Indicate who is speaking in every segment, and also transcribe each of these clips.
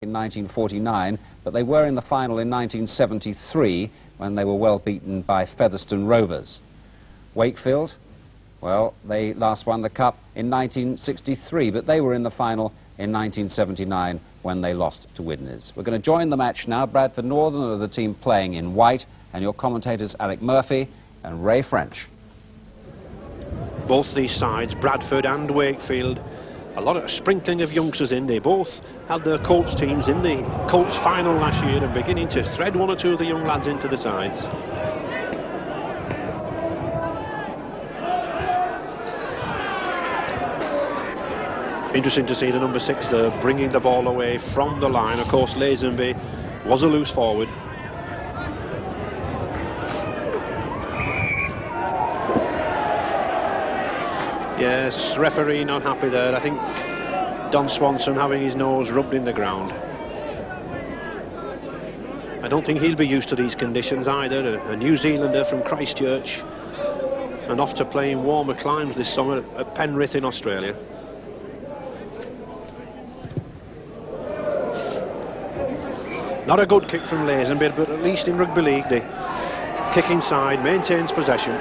Speaker 1: in 1949, but they were in the final in 1973 when they were well beaten by Featherstone Rovers. Wakefield, well, they last won the cup in 1963, but they were in the final in 1979 when they lost to Widnes. We're going to join the match now. Bradford Northern are the team playing in white, and your commentators Alec Murphy and Ray French.
Speaker 2: Both these sides, Bradford and Wakefield, a lot of sprinkling of youngsters in. They both had their Colts teams in the Colts final last year and beginning to thread one or two of the young lads into the sides. Interesting to see the number 6 there bringing the ball away from the line. Of course, Lazenby was a loose forward. Yes, referee not happy there. I think Don Swanson having his nose rubbed in the ground. I don't think he'll be used to these conditions either. A New Zealander from Christchurch and off to play in warmer climes this summer at Penrith in Australia. Not a good kick from Lazenby, but at least in rugby league the kicking side maintains possession.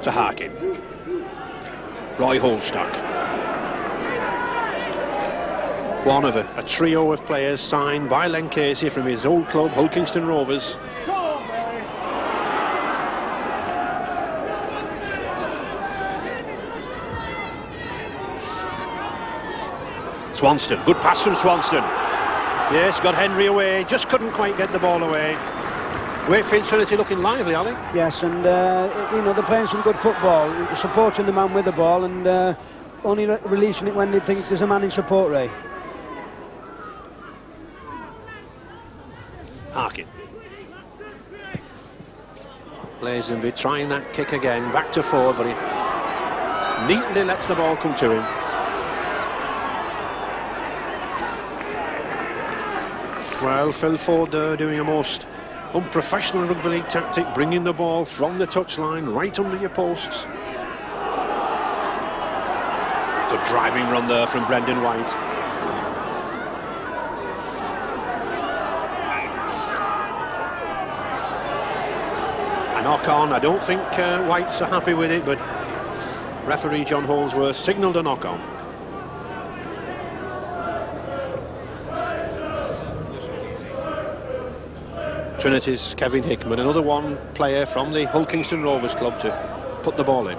Speaker 2: To Harkin. Roy Holstock. One of a trio of players signed by Len Casey from his old club, Hulkingston Rovers. Swanston, good pass from Swanston. Yes, got Henry away, just couldn't quite get the ball away. Wakefield Trinity looking lively, Ali.
Speaker 3: Yes, and you know, they're playing some good football, supporting the man with the ball and only releasing it when they think there's a man in support, Ray.
Speaker 2: Harkin. Lazenby trying that kick again, back to forward, but he neatly lets the ball come to him. Well, Phil Ford doing a most unprofessional rugby league tactic, bringing the ball from the touchline right under your posts. Good driving run there from Brendan White. A knock on. I don't think White's so happy with it, but referee John Holsworth signalled a knock on. Trinity's Kevin Hickman, another one player from the Hulkingston Rovers club to put the ball in.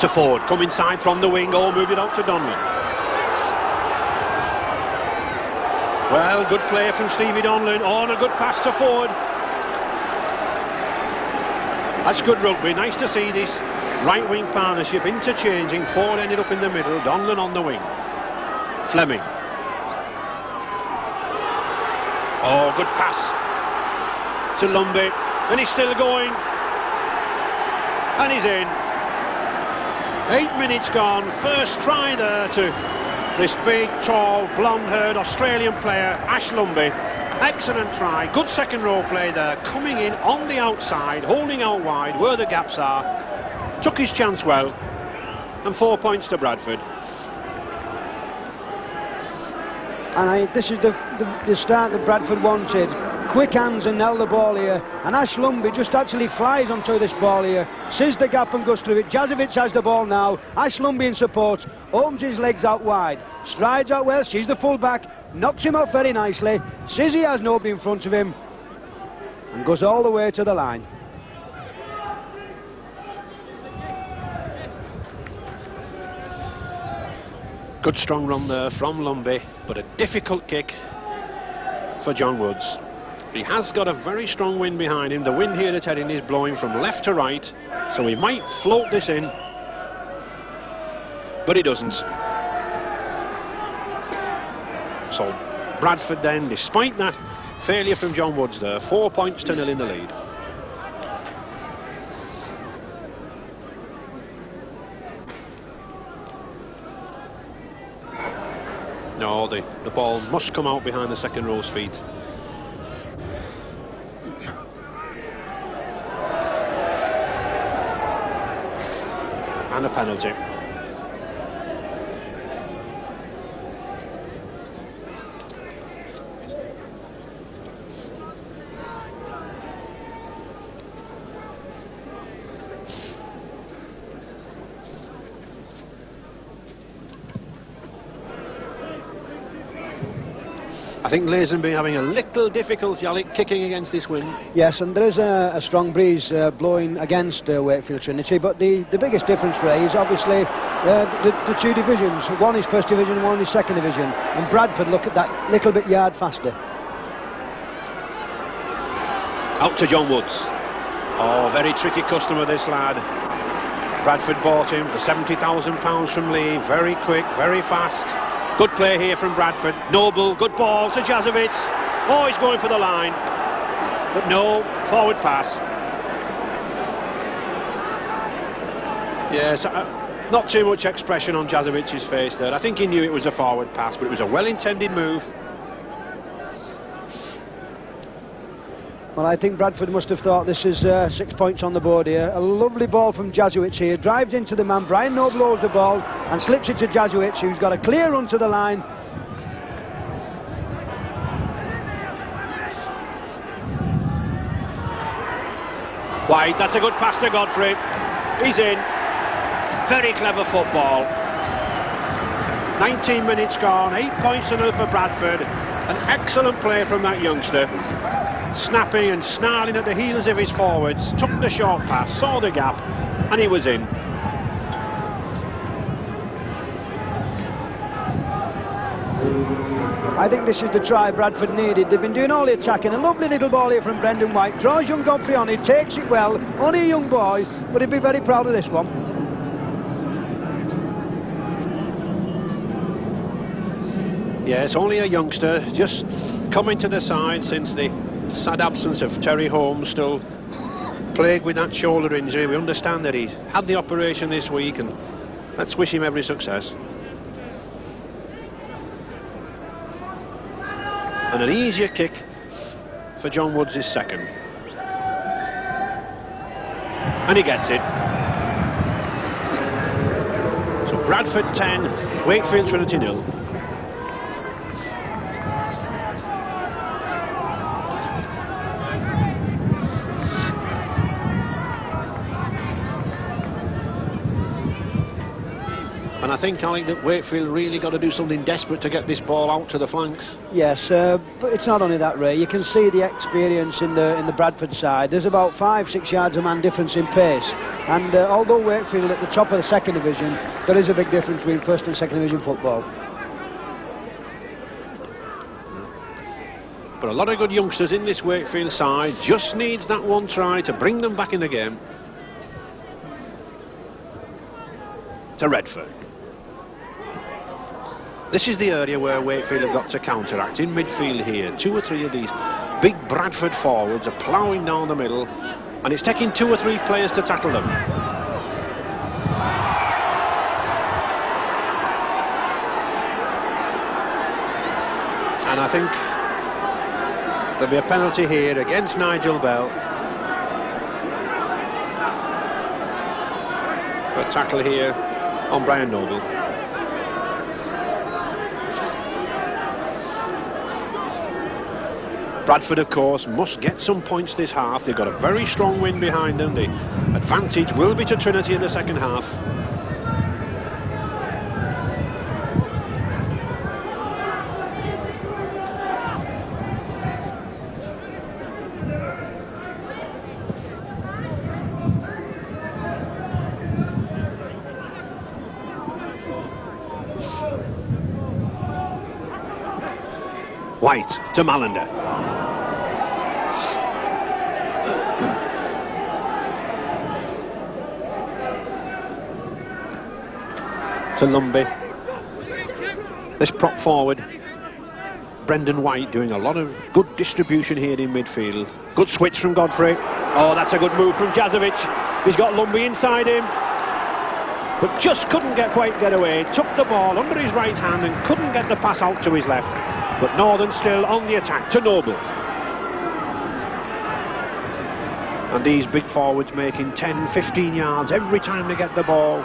Speaker 2: To Ford, come inside from the wing, move it out to Donlan. Well, good play from Stevie Donlan, and a good pass to Ford. That's good rugby. Nice to see this right-wing partnership interchanging. Ford ended up in the middle, Donlan on the wing. Fleming. Oh, good pass to Lumbey. And he's still going. And he's in. 8 minutes gone. First try there to this big, tall, blonde-haired Australian player, Ash Lumbey. Excellent try, good second row play there, coming in on the outside, holding out wide where the gaps are, took his chance well, and 4 points to Bradford.
Speaker 3: And this is the start that Bradford wanted. Quick hands and held the ball here, and Ash Lumbey just actually flies onto this ball here, sees the gap and goes through it. Jazovic has the ball now, Ash Lumbey in support, opens his legs out wide, strides out well, sees the full back, knocks him out very nicely, says he has nobody in front of him, and goes all the way to the line.
Speaker 2: Good strong run there from Lumbey, but a difficult kick for John Woods. He has got a very strong wind behind him. The wind here at Headingley is blowing from left to right, so he might float this in, but he doesn't. So Bradford then, despite that failure from John Woods there, 4 points to 0 in the lead. No, the ball must come out behind the second row's feet. And a penalty. I think Lazenby having a little difficulty, Alec, kicking against this wind.
Speaker 3: Yes, and there is a strong breeze blowing against Wakefield Trinity, but the biggest difference, Ray, is obviously the two divisions. One is first division and one is second division, and Bradford look at that little bit yard faster.
Speaker 2: Out to John Woods. Oh, very tricky customer, this lad. Bradford bought him for £70,000 from Lee. Very quick, very fast. Good play here from Bradford. Noble, good ball to Jazovic. Oh, he's going for the line. But no, forward pass. Yes, not too much expression on Jazovic's face there. I think he knew it was a forward pass, but it was a well-intended move.
Speaker 3: Well, I think Bradford must have thought this is 6 points on the board here. A lovely ball from Jazovic here. Drives into the man. Brian Noble holds the ball and slips it to Jazovic, who's got a clear run to the line.
Speaker 2: Wide, that's a good pass to Godfrey. He's in. Very clever football. 19 minutes gone, 8 points to 0 for Bradford. An excellent play from that youngster. Snapping and snarling at the heels of his forwards, took the short pass, saw the gap, and he was in.
Speaker 3: I think this is the try Bradford needed. They've been doing all the attacking. A lovely little ball here from Brendan White. Draws young Godfrey on, he takes it well. Only a young boy, but he'd be very proud of this one.
Speaker 2: Yes, only a youngster, just coming to the side since the sad absence of Terry Holmes, still plagued with that shoulder injury. We understand that he's had the operation this week, and let's wish him every success. And an easier kick for John Woods, his second. And he gets it. So Bradford 10, Wakefield Trinity 0. And I think, Alec, that Wakefield really got to do something desperate to get this ball out to the flanks.
Speaker 3: Yes, but it's not only that, Ray. You can see the experience in the Bradford side. There's about 5-6 yards a man difference in pace. And although Wakefield at the top of the second division, there is a big difference between first and second division football.
Speaker 2: But a lot of good youngsters in this Wakefield side. Just needs that one try to bring them back in the game. To Redford. This is the area where Wakefield have got to counteract. In midfield here, 2 or 3 of these big Bradford forwards are ploughing down the middle, and it's taking 2 or 3 players to tackle them. And I think there'll be a penalty here against Nigel Bell. A tackle here on Brian Noble. Bradford, of course, must get some points this half. They've got a very strong wind behind them. The advantage will be to Trinity in the second half. White to Malander. To Lumbey. This prop forward, Brendan White, doing a lot of good distribution here in midfield. Good switch from Godfrey. Oh, that's a good move from Jazovic. He's got Lumbey inside him. but just couldn't quite get away. Took the ball under his right hand and couldn't get the pass out to his left. But Northern still on the attack to Noble. And these big forwards making 10, 15 yards every time they get the ball.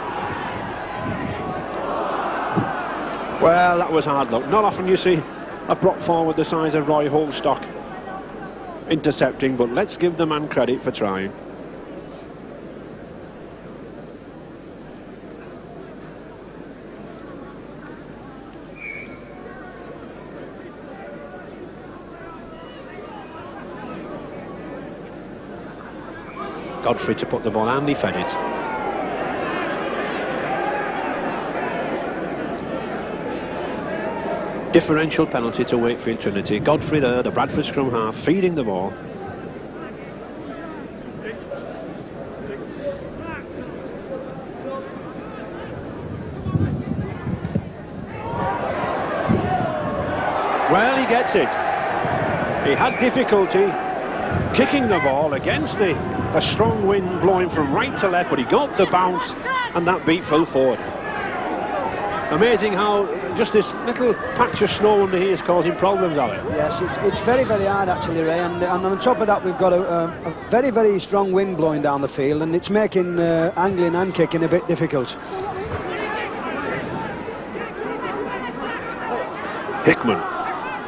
Speaker 2: Well, that was hard luck. Not often you see a prop forward the size of Roy Holstock intercepting, but let's give the man credit for trying. Godfrey to put the ball, and he fed it. Differential penalty to Wakefield Trinity. Godfrey there, the Bradford scrum half, feeding the ball. Well, he gets it. He had difficulty kicking the ball against the strong wind blowing from right to left, but he got the bounce, and that beat Phil Ford. Amazing how just this little patch of snow under here is causing problems, Alec.
Speaker 3: Yes, it's very, very hard actually, Ray, and on top of that we've got a very, very strong wind blowing down the field, and it's making angling and kicking a bit difficult.
Speaker 2: Hickman,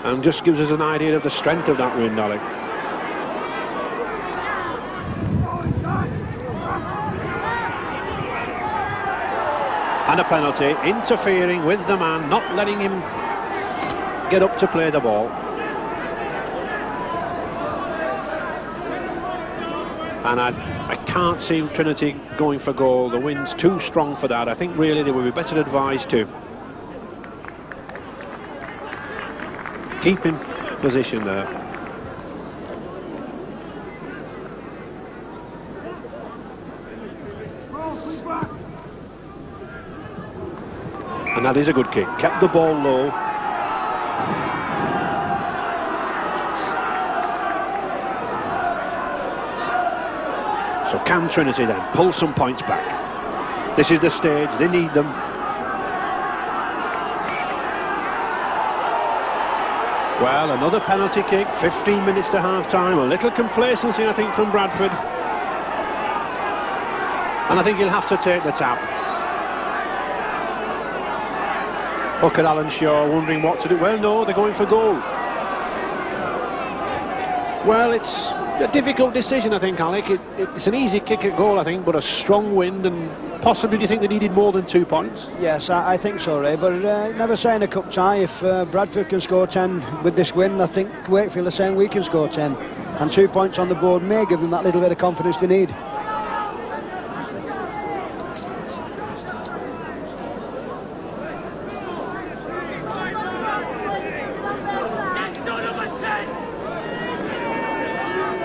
Speaker 2: and just gives us an idea of the strength of that wind, Alec. And a penalty, interfering with the man, not letting him get up to play the ball. And I can't see Trinity going for goal. The wind's too strong for that. I think really they would be better advised to keep in position there. And that is a good kick. Kept the ball low. So can Trinity then pull some points back? This is the stage, they need them. Well, another penalty kick, 15 minutes to half-time. A little complacency, I think, from Bradford. And I think he'll have to take the tap. Look at Alan Shaw wondering what to do. Well, no, they're going for goal. Well, it's a difficult decision, I think, Alec. It's an easy kick at goal, I think, but a strong wind, and possibly do you think they needed more than 2 points?
Speaker 3: Yes, I think so, Ray, but never say in a cup tie. If Bradford can score 10 with this win, I think Wakefield are saying we can score 10, and 2 points on the board may give them that little bit of confidence they need.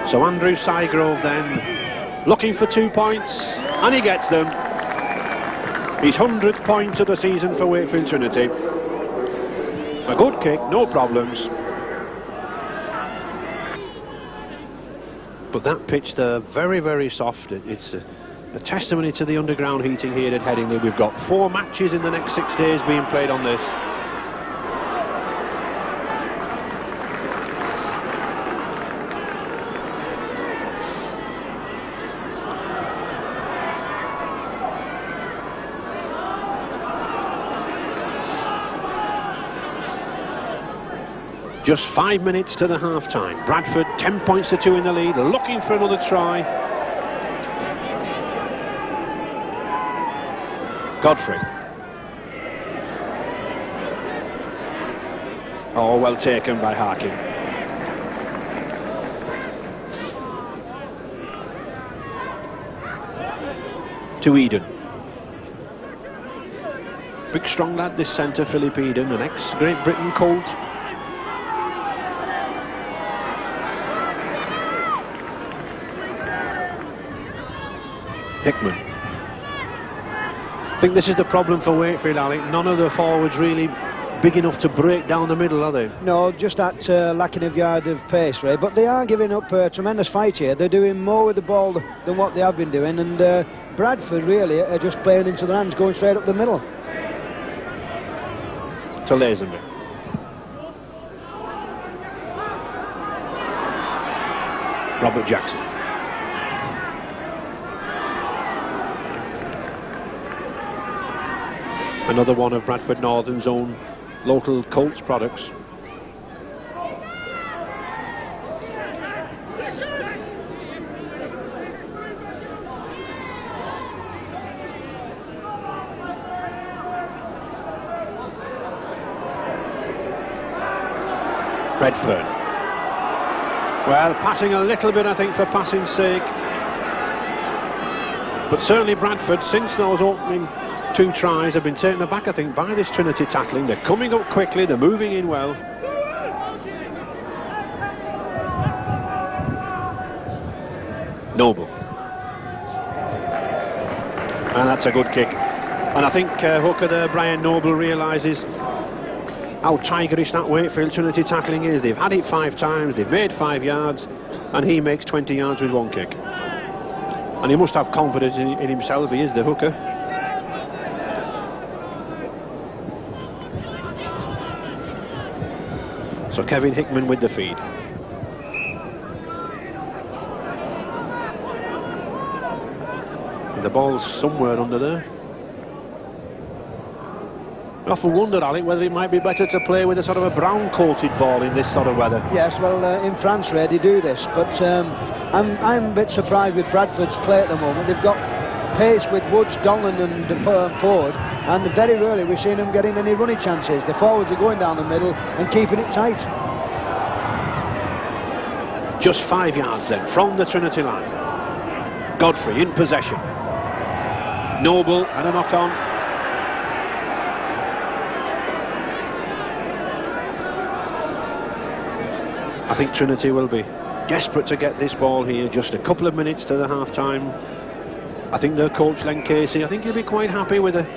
Speaker 2: So Andrew Sygrove then looking for 2 points, and he gets them. His 100th point of the season for Wakefield Trinity. A good kick, no problems. But that pitch there, very, very soft. It's a testimony to the underground heating here at Headingley. We've got 4 matches in the next 6 days being played on this. Just 5 minutes to the half-time. Bradford 10 points to 2 in the lead, looking for another try. Godfrey. Oh, well taken by Harkin. To Eden. Big strong lad, this centre, Philip Eden, an ex-Great Britain Colt. Hickman. I think this is the problem for Wakefield, Alec. None of the forwards really big enough to break down the middle, are they?
Speaker 3: No, just that lacking of yard of pace, Ray. But they are giving up a tremendous fight here. They're doing more with the ball than what they have been doing, and Bradford really are just playing into their hands, going straight up the middle.
Speaker 2: To Lazenby. Robert Jackson. Another one of Bradford Northern's own local Colts products. Redfern. Well, passing a little bit, I think, for passing's sake. But certainly Bradford, since those opening 2 tries, have been taken aback, I think, by this Trinity tackling. They're coming up quickly, they're moving in well. Noble. And that's a good kick. And I think hooker there, Brian Noble, realises how tigerish that Wakefield Trinity tackling is. They've had it 5 times, they've made 5 yards, and he makes 20 yards with 1 kick. And he must have confidence in himself. He is the hooker. So Kevin Hickman with the feed. And the ball's somewhere under there. I often wonder, Alec, whether it might be better to play with a sort of a brown-coated ball in this sort of weather.
Speaker 3: Yes, well, in France, Ray, they do this, but I'm a bit surprised with Bradford's play at the moment. They've got pace with Woods, Donlan and Ford, and very rarely we've seen them getting any running chances. The forwards are going down the middle and keeping it tight.
Speaker 2: Just 5 yards then from the Trinity line. Godfrey in possession. Noble and a knock-on. I think Trinity will be desperate to get this ball here. Just a couple of minutes to the half-time. I think their coach, Len Casey, I think he'll be quite happy with a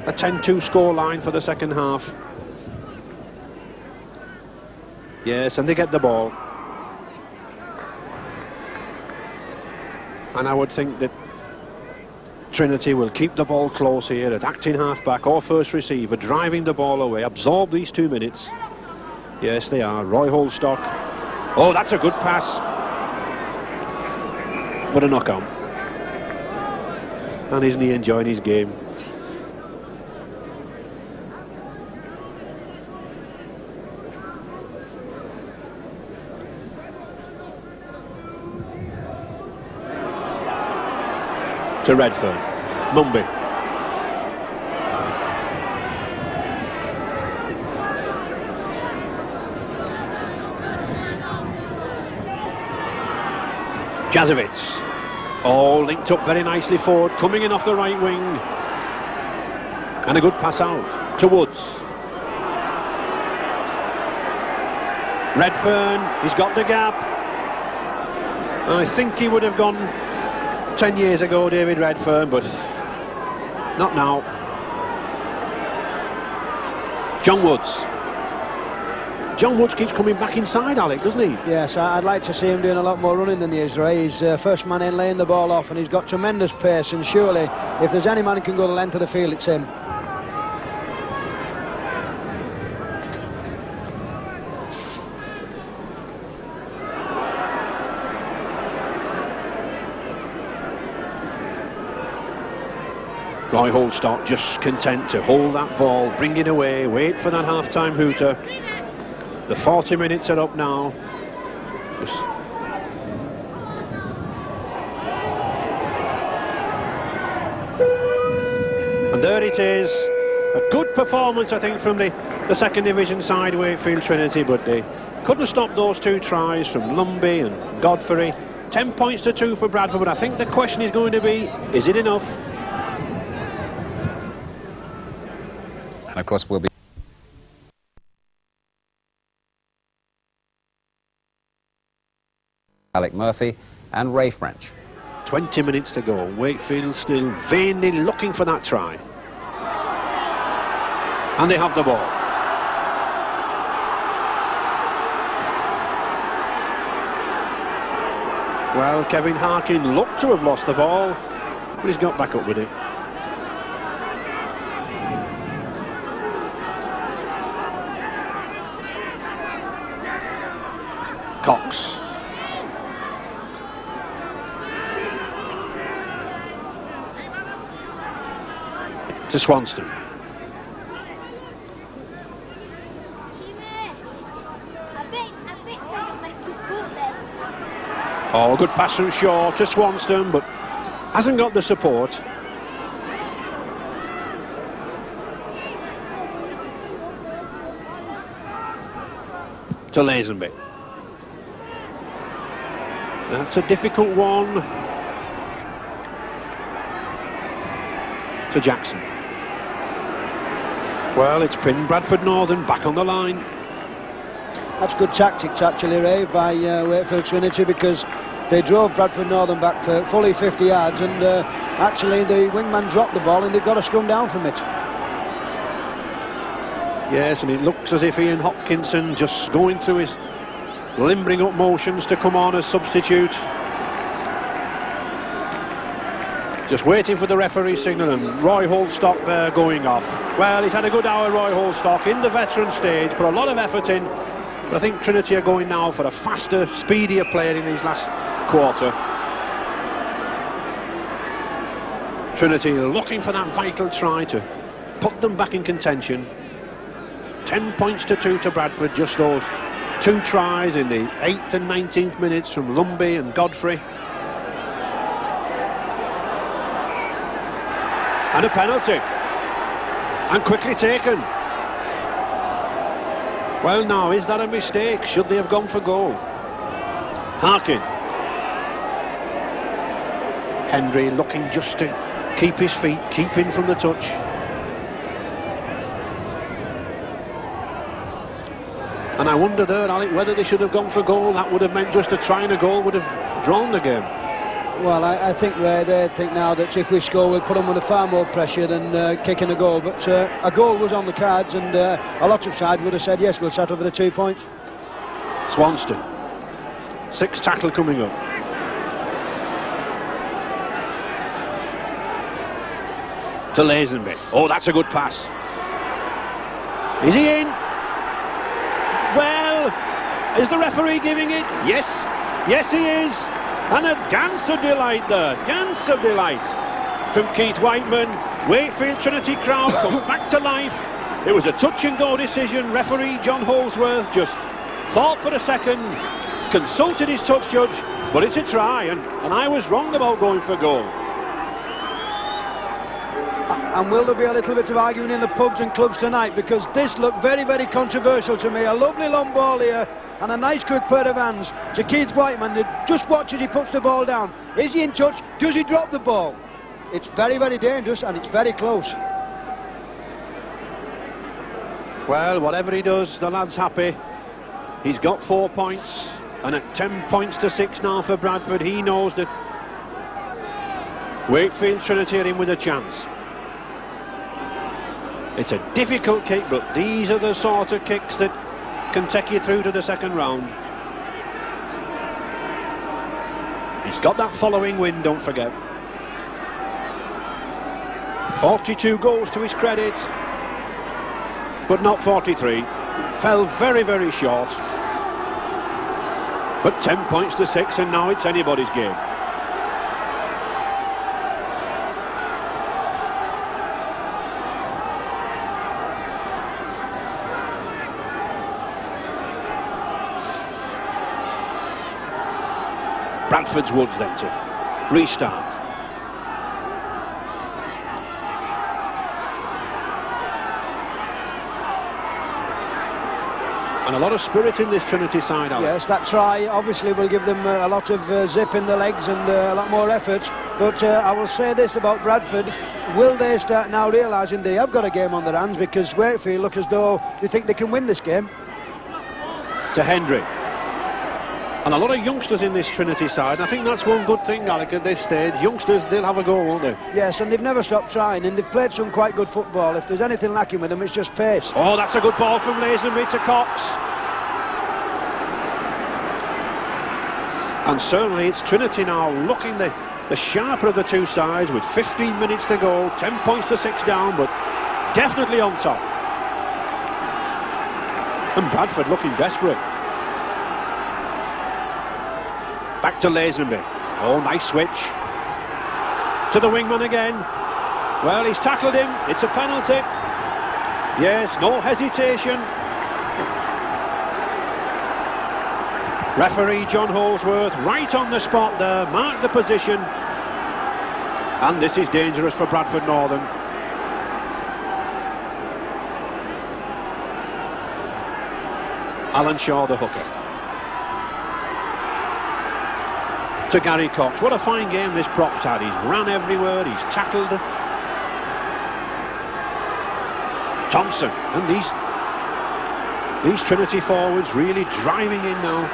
Speaker 2: 10-2 score line for the second half. Yes, and they get the ball. And I would think that Trinity will keep the ball close here at acting half-back or first receiver, driving the ball away, absorb these 2 minutes. Yes, they are. Roy Holstock. Oh, that's a good pass. But a knock-on. And isn't he enjoying his game? To Redfern. Mumby. Jazovitz. Oh, linked up very nicely forward, coming in off the right wing. And a good pass out to Woods. Redfern, he's got the gap. I think he would have gone 10 years ago, David Redfern, but not now. John Woods. John Woods keeps coming back inside, Alec, doesn't he?
Speaker 3: Yes, I'd like to see him doing a lot more running than he is, Ray. He's first man in, laying the ball off, and he's got tremendous pace, and surely if there's any man who can go the length of the field, it's him.
Speaker 2: Roy Holstock just content to hold that ball, bring it away, wait for that half-time hooter. The 40 minutes are up now. And there it is. A good performance, I think, from the second division side, Wakefield Trinity, but they couldn't stop those 2 tries from Lumbey and Godfrey. 10 points to 2 for Bradford, but I think the question is going to be, is it enough?
Speaker 1: And of course we'll be Alec Murphy and Ray French.
Speaker 2: 20 minutes to go. Wakefield still vainly looking for that try. And they have the ball. Well, Kevin Harkin looked to have lost the ball, but he's got back up with it. Cox. To Swanston. Oh, good pass from Shaw to Swanston, but hasn't got the support. To Lazenby. That's a difficult one. To Jackson. Well, it's pinned Bradford Northern back on the line.
Speaker 3: That's good tactics, actually, Ray, by Wakefield Trinity, because they drove Bradford Northern back for fully 50 yards, and actually the wingman dropped the ball and they've got to scrum down from it.
Speaker 2: Yes, and it looks as if Ian Hopkinson just going through his limbering up motions to come on as substitute. Just waiting for the referee's signal, and Roy Holstock there going off. Well, he's had a good hour, Roy Holstock, in the veteran stage, put a lot of effort in. But I think Trinity are going now for a faster, speedier player in his last quarter. Trinity looking for that vital try to put them back in contention. 10 points to 2 to Bradford, just those 2 tries in the 8th and 19th minutes from Lumbey and Godfrey. And a penalty. And quickly taken. Well, now, is that a mistake? Should they have gone for goal? Harkin. Hendry looking just to keep his feet, keep in from the touch. And I wonder there, Alec, whether they should have gone for goal. That would have meant just a try and a goal would have drawn the game.
Speaker 3: Well, I think they think now that if we score, we'll put them under far more pressure than kicking a goal. But a goal was on the cards, and a lot of sides would have said, yes, we'll settle for the 2 points.
Speaker 2: Swanston. 6th tackle coming up. To Lazenby. Oh, that's a good pass. Is he in? Well, is the referee giving it? Yes. Yes, he is. And a dance of delight there, dance of delight from Keith Whiteman. Wakefield Trinity crowd come back to life. It was a touch and go decision. Referee John Holsworth just thought for a second, consulted his touch judge, but it's a try, and I was wrong about going for goal.
Speaker 3: And will there be a little bit of arguing in the pubs and clubs tonight, because this looked very, very controversial to me. A lovely long ball here and a nice quick pair of hands to Keith Whiteman. Just watch as he puts the ball down. Is he in touch? Does he drop the ball? It's very, very dangerous, and it's very close.
Speaker 2: Well, whatever he does, the lad's happy. He's got 4 points, and at 10 points to 6 now for Bradford, he knows that Wakefield Trinity are in with a chance. It's a difficult kick, but these are the sort of kicks that can take you through to the second round. He's got that following wind, don't forget. 42 goals to his credit, but not 43. Fell very, very short. But 10 points to 6, and now it's anybody's game. Bradford's Woods then to restart. And a lot of spirit in this Trinity side, Alan.
Speaker 3: Yes, that try obviously will give them a lot of zip in the legs and a lot more effort. But I will say this about Bradford: will they start now realising they have got a game on their hands? Because Wakefield look as though they think they can win this game.
Speaker 2: To Hendry. And a lot of youngsters in this Trinity side. I think that's one good thing, Alec, at this stage. Youngsters, they'll have a go, won't they?
Speaker 3: Yes, and they've never stopped trying, and they've played some quite good football. If there's anything lacking with them, it's just pace.
Speaker 2: Oh, that's a good ball from Lazenby to Cox. And certainly it's Trinity now looking the sharper of the two sides with 15 minutes to go, 10 points to 6 down, but definitely on top. And Bradford looking desperate. Back to Lazenby. Oh, nice switch. To the wingman again. Well, he's tackled him. It's a penalty. Yes, no hesitation. Referee John Holsworth right on the spot there, marked the position. And this is dangerous for Bradford Northern. Alan Shaw, the hooker. To Gary Cox. What a fine game this prop's had. He's ran everywhere, he's tackled. Thompson, and these Trinity forwards really driving in now.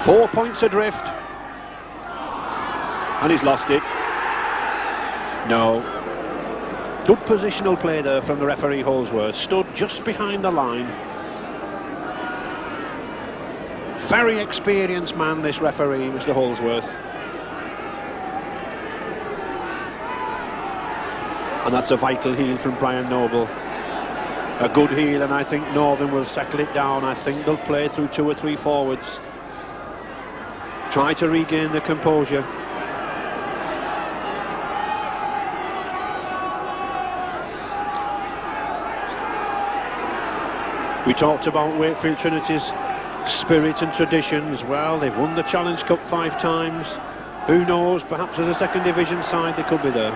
Speaker 2: 4 points adrift. And he's lost it. No. Good positional play there from the referee Holsworth. Stood just behind the line. Very experienced man, this referee, Mr. Holsworth. And that's a vital heel from Brian Noble. A good heel, and I think Northern will settle it down. I think they'll play through 2 or 3 forwards. Try to regain the composure. We talked about Wakefield Trinity's spirit and traditions. Well, they've won the Challenge Cup 5 times. Who knows, perhaps as a second division side they could be there.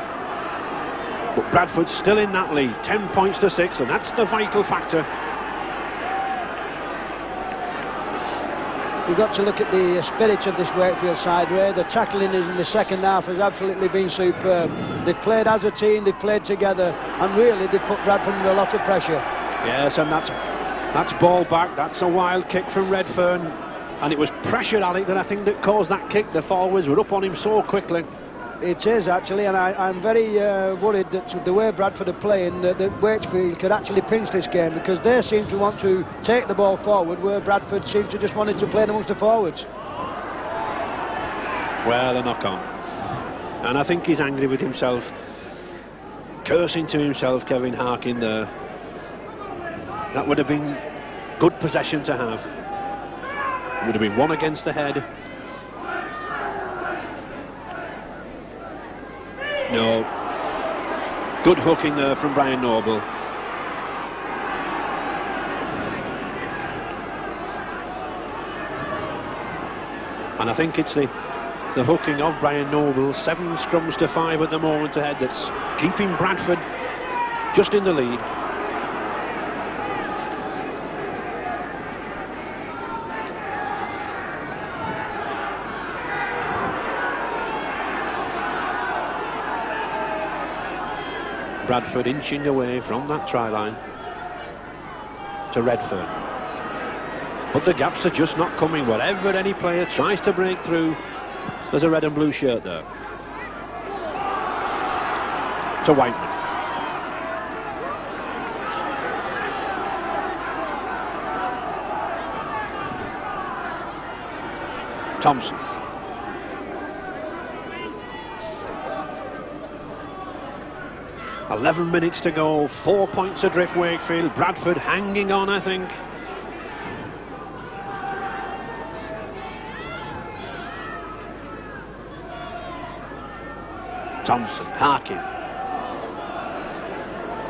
Speaker 2: But Bradford's still in that lead, 10 points to 6, and that's the vital factor.
Speaker 3: You've got to look at the spirit of this Wakefield side, Ray. The tackling in the second half has absolutely been superb. They've played as a team, they've played together, and really they've put Bradford under a lot of pressure.
Speaker 2: Yes, and that's ball back. That's a wild kick from Redfern, and it was pressure, Alec, that I think that caused that kick. The forwards were up on him so quickly.
Speaker 3: It is actually, and I'm very worried that the way Bradford are playing, that Wakefield could actually pinch this game, because they seem to want to take the ball forward, where Bradford seems to just wanted to play amongst the forwards.
Speaker 2: Well, a knock on, and I think he's angry with himself, cursing to himself, Kevin Harkin there. That would have been good possession to have. It would have been one against the head. No. Good hooking there from Brian Noble. And I think it's the hooking of Brian Noble, 7 scrums to 5 at the moment ahead, that's keeping Bradford just in the lead. Bradford inching away from that try line to Redfern. But the gaps are just not coming. Wherever any player tries to break through, there's a red and blue shirt there. To Whiteman. Thompson. .11 minutes to go, 4 points adrift Wakefield. Bradford hanging on, I think. Thompson, Harkin.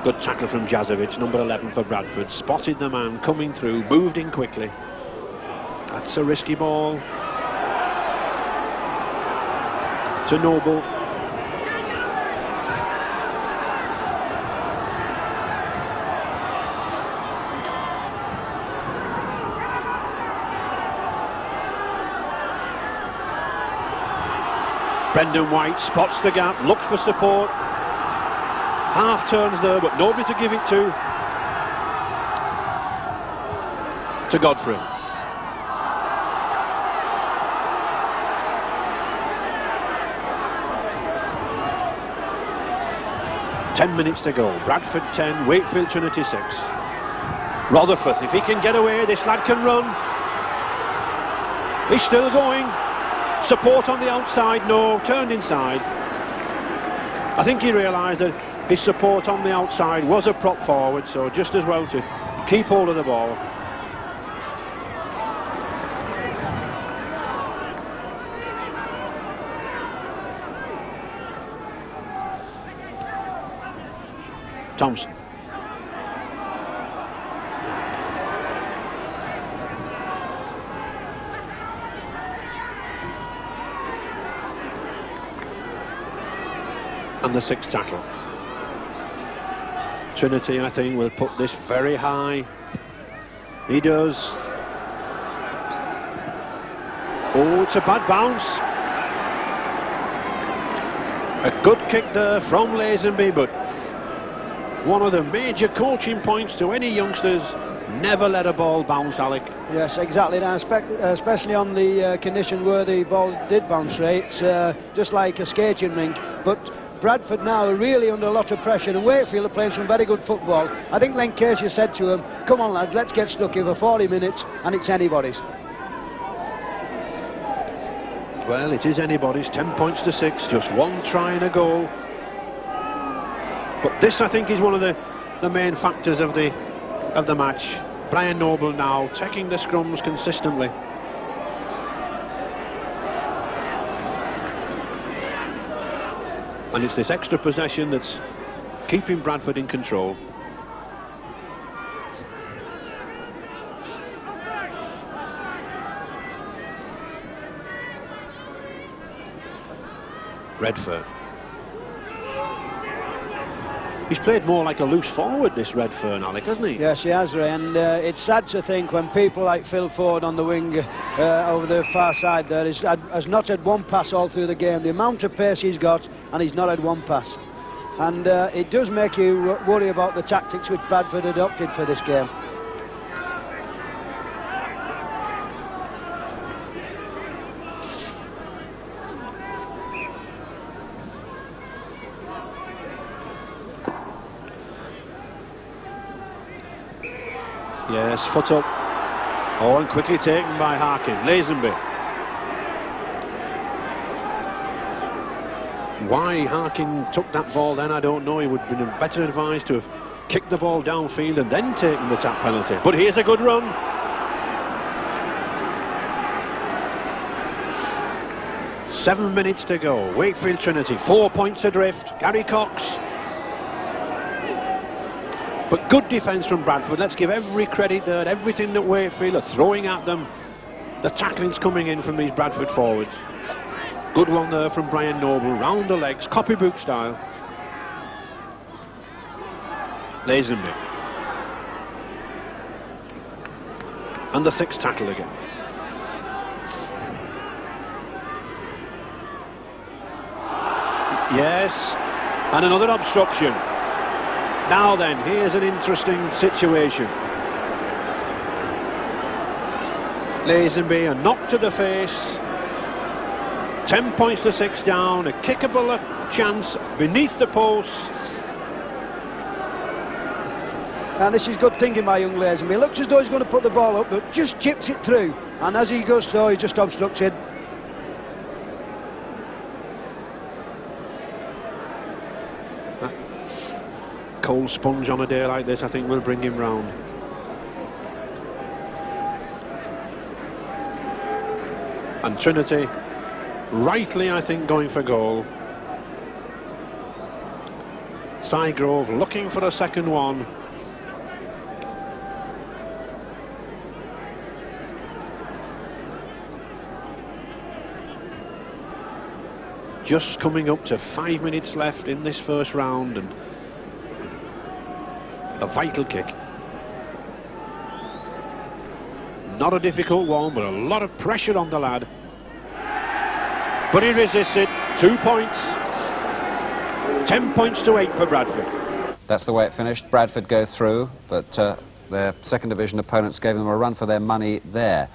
Speaker 2: Good tackle from Jazovic, number 11 for Bradford. Spotted the man coming through, moved in quickly. That's a risky ball. To Noble. Brendan White spots the gap, looks for support. Half turns there, but nobody to give it to. To Godfrey. Ten minutes to go. Bradford 10, Wakefield Trinity 6. Rotherforth, if he can get away, this lad can run. He's still going. Support on the outside, no, turned inside. I think he realised that his support on the outside was a prop forward, so just as well to keep hold of the ball. Thompson. And the sixth tackle. Trinity, I think, will put this very high. He does. Oh, it's a bad bounce. A good kick there from Lazenby, but one of the major coaching points to any youngsters: never let a ball bounce, Alec.
Speaker 3: Yes, exactly. Now, especially on the condition where the ball did bounce, right? It's just like a skating rink. But Bradford now are really under a lot of pressure, and Wakefield are playing some very good football. I think Len Casey said to them, come on lads, let's get stuck here for 40 minutes, and it's anybody's.
Speaker 2: Well, it is anybody's. 10 points to 6, just one try and a goal. But this, I think, is one of the main factors of the match. Brian Noble now taking the scrums consistently. And it's this extra possession that's keeping Bradford in control. Redfern. He's played more like a loose forward, this Redfern, Alec, hasn't he?
Speaker 3: Yes, he has, Ray, and it's sad to think when people like Phil Ford on the wing over the far side there has not had one pass all through the game. The amount of pace he's got, and he's not had one pass. And it does make you worry about the tactics which Bradford adopted for this game.
Speaker 2: Yes, foot up. Oh, and quickly taken by Harkin. Lazenby. Why Harkin took that ball then, I don't know. He would have been better advised to have kicked the ball downfield and then taken the tap penalty. But here's a good run. Seven minutes to go. Wakefield Trinity, 4 points adrift. Gary Cox. But good defence from Bradford. Let's give every credit there. Everything that Wakefield are throwing at them. The tackling's coming in from these Bradford forwards. Good one there from Brian Noble. Round the legs, copybook style. Lazenby. And the sixth tackle again. Yes. And another obstruction. Now then, here's an interesting situation. Lazenby, a knock to the face. 10 points to 6 down. A kickable chance beneath the post.
Speaker 3: And this is good thinking by young Lazenby. He looks as though he's going to put the ball up, but just chips it through. And as he goes through, he's just obstructed.
Speaker 2: Cold sponge on a day like this, I think, will bring him round. And Trinity, rightly, I think, going for goal. Sygrove looking for a second one. Just coming up to 5 minutes left in this first round, and a vital kick. Not a difficult one, but a lot of pressure on the lad. But he resists it. 2 points. 10 points to 8 for Bradford.
Speaker 1: That's the way it finished. Bradford go through, but their second division opponents gave them a run for their money there.